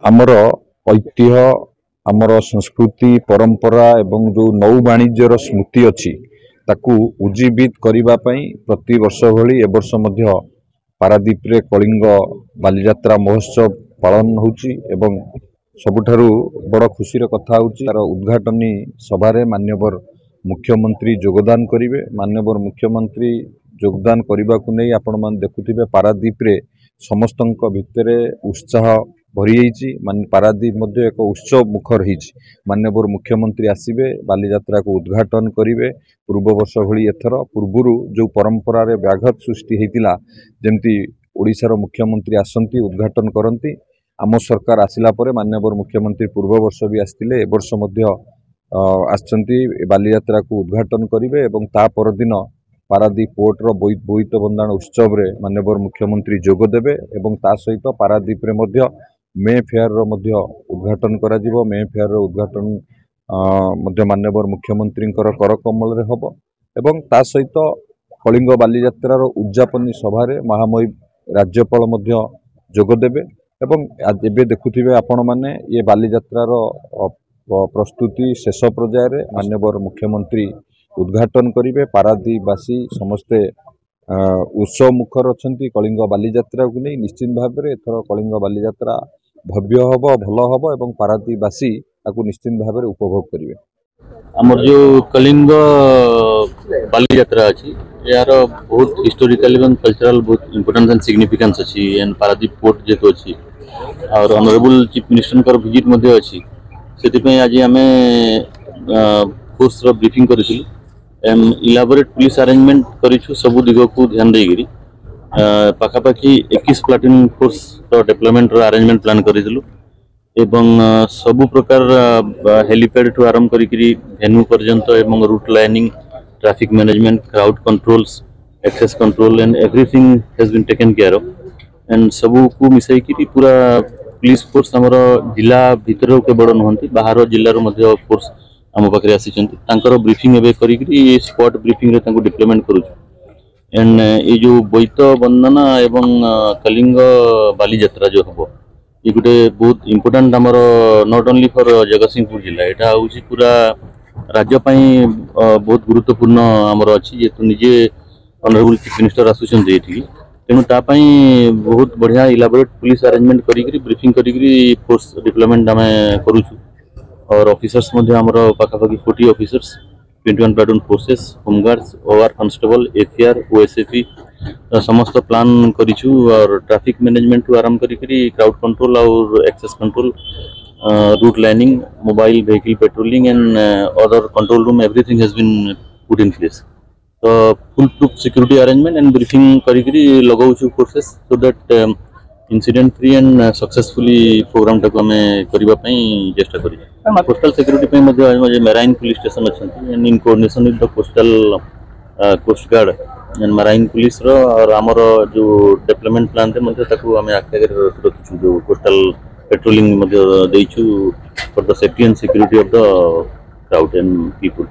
आमर ऐतिह्य आमर संस्कृति परंपरा एवं जो नौ वाणिज्यर स्मृति अच्छी ताकू उज्जीवित करने प्रति वर्ष भली एवर्ष मध्य पारादीप रे कलिंग बालीजात्रा महोत्सव पालन होउची एवं सबुठारु बड़ खुशीर कथा होउची तार उद्घाटनी सभारे माननीय मुख्यमंत्री योगदान करिवे। माननीय मुख्यमंत्री योगदान करने को नहीं आपण मान देखुथिबे पारादीप रे समस्तंक भितरे उत्साह भरी जाइए। मान पारादीप मध्य एक उत्सव मुखर होइछि। माननीय मुख्यमंत्री आसिबे बालीजात्रा को उद्घाटन करिवे। पूर्व वर्ष भली एथर पूर्वरु जो परंपरा रे व्याघात सृष्टि हेतिला जेमती ओडिशार मुख्यमंत्री आसंती उद्घाटन करंती। आम सरकार आसिला परे माननीय मुख्यमंत्री पूर्व वर्ष भी आसतिले ए वर्ष मध्य आसचंती बालीजात्रा को उद्घाटन करिवे एवं ता परदिन पारादीप पोर्ट रो बोईत बंदाण उत्सव रे माननीय मुख्यमंत्री जोग देबे एवं ता सहित पारादीप रे मध्य मे फेयर रो मध्य उद्घाटन करा जिवो। मे फेयर रो उद्घाटन मध्य माननीय मुख्यमंत्री कर कमल रे हबो एवं ता सहित कलिंग बालीजात्रा रो उद्यापनी सभारे महामहिम राज्यपाल मध्य जोग देबे एवं आज एबे देखुथिबे आपण माने ये बालीजात्रा रो प्रस्तुति शेष पर्याय माननीय मुख्यमंत्री उद्घाटन करिवे। पारादीपवासी समस्ते उत्सव मुखर अछंती कलिंग बालीजात्रा को नहीं। निश्चित भाव में एथर कलिंग बालीजात्रा भव्य हब भल हब एवं पारादीपवासी ताकू निश्चित भाव में उपभोग करिवे। आमर जो कलिंग बालीजात्रा अच्छी यार बहुत हिस्टोरिकल एवं कल्चरल बहुत इंपोर्टेंस एंड सिग्निफिकेंस अच्छी एंड पारादीप पोर्ट जेतो अच्छी और ऑनरेबल चीफ मिनिस्टर कर विजिट मध्ये अच्छी से आज आम फोर्स ब्रीफिंग करूँ इलाबोरेट पुलिस अरेंजमेंट करूँ सबू दिग को ध्यान देकरी पाखापाखि 21 platoon force development arrangement plan करूँ एवं सबु प्रकार हेलीपैड ठू आरंभ करी वेन्यू पर्यंत एवं route lining traffic management crowd controls access control and everything has been taken care of and सबू को मिसाई पूरा पुलिस फोर्स आमर जिला भितर केवल नुहति बाहर जिलार फोर्स आम पाखे आसी ब्रीफिंग एवं करी स्पॉट ब्रीफिंग रे डिप्लॉयमेंट करूँ एंड ये जो बोईत बंदना एवं कलिंग बालीजात्रा जो हम ये गोटे बहुत इम्पोर्टाट आमर नॉट ओनली फॉर जगतसिंहपुर जिला यहाँ हूँ पूरा राज्य बहुत गुरुत्वपूर्ण आमर अच्छी जेहेतु निजे ऑनरेबल चीफ मिनिस्टर आसुँच तेणु तापाई बहुत बढ़िया इलाबोरेट पुलिस अरेंजमेंट करी ब्रीफिंग करी फोर्स डिप्लॉयमेंट आम करूँ और ऑफिसर्स पाखापाखि 40 officers 21 platoon forces home guards or constable एफआर ओएसएफई समस्त प्लान करूँ और ट्रैफिक मैनेजमेंट टू आरंभ करी क्राउड कंट्रोल और access control route lining mobile vehicle patrolling and other control room everything has been put in place तो full proof security arrangement and briefing करी लगाऊ forces so that incident free and successfully programme टाक आम करने चेष्टा करें। Coastal security marine police station अच्छा and in coordination with the coastal coast guard and marine police और आमर जो डेवलपमेंट प्लान आम आगे रखी जो coastal patrolling for the safety and security of the crowd and people.